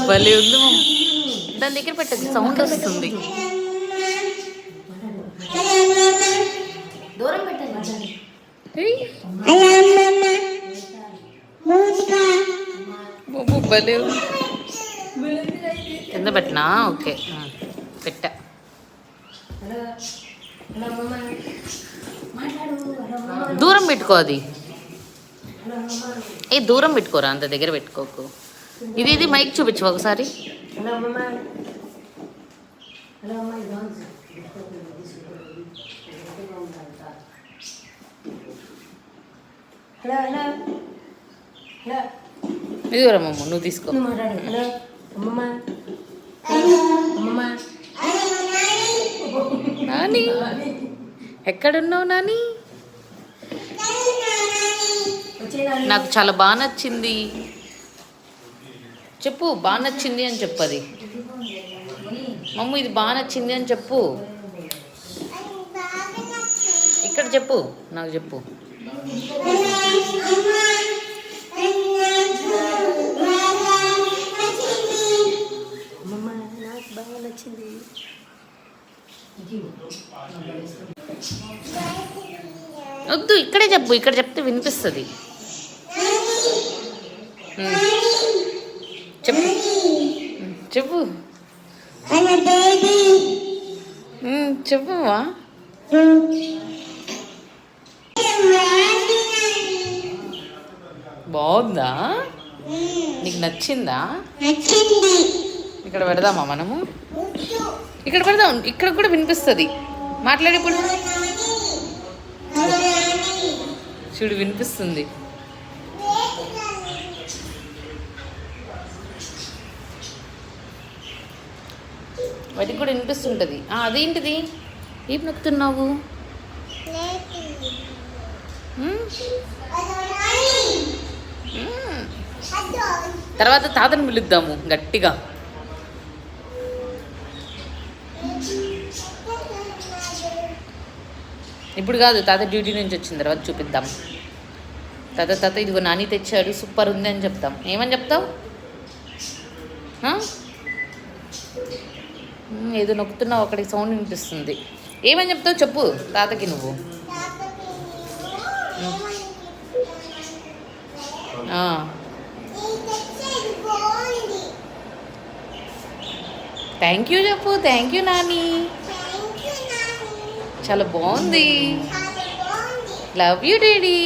భలే ఉంది దాని దగ్గర పెట్టదు, సౌండ్ వస్తుంది. దూరం పెట్టండి. భలే కింద పెట్టినా. ఓకే పెట్టా. దూరం పెట్టుకో, అది దూరం పెట్టుకోరా, అంత దగ్గర పెట్టుకోకు. ఇది మైక్ చూపించు ఒకసారి. ఇది రమ్మమ్మ, నువ్వు తీసుకో. నాని ఎక్కడున్నావు నాని? నాకు చాలా బాగా నచ్చింది చెప్పు. బాగా నచ్చింది అని చెప్పు. అది మమ్మ ఇది బాగా నచ్చింది అని చెప్పు. ఇక్కడ చెప్పు, నాకు చెప్పు. వద్దు, ఇక్కడే చెప్పు. ఇక్కడ చెప్తే వినిపిస్తుంది. చెప్పు చెప్పు చెప్పమ్మా. బాగుందా? నీకు నచ్చిందా? ఇక్కడ పెడదామా మనము? ఇక్కడ పెడదాం. ఇక్కడ కూడా వినిపిస్తుంది. మాట్లాడేప్పుడు చూడు, వినిపిస్తుంది. వాటికి కూడా వినిపిస్తుంటుంది. అదేంటిది ఏం నొక్కుతున్నావు? తర్వాత తాతను పిలుద్దాము గట్టిగా. ఇప్పుడు కాదు, తాత డ్యూటీ నుంచి వచ్చిన తర్వాత చూపిద్దాం. తాత ఇదిగో నాని తెచ్చాడు, సూపర్ ఉంది అని చెప్తాం. ఏమని చెప్తావు? ఏదో నొక్కుతున్నావు, అక్కడికి సౌండ్ వినిపిస్తుంది. ఏమని చెప్తావు చెప్పు తాతకి నువ్వు. థ్యాంక్ యూ చెప్పు. థ్యాంక్ యూ నాని, చాలా బాగుంది. Love you daddy.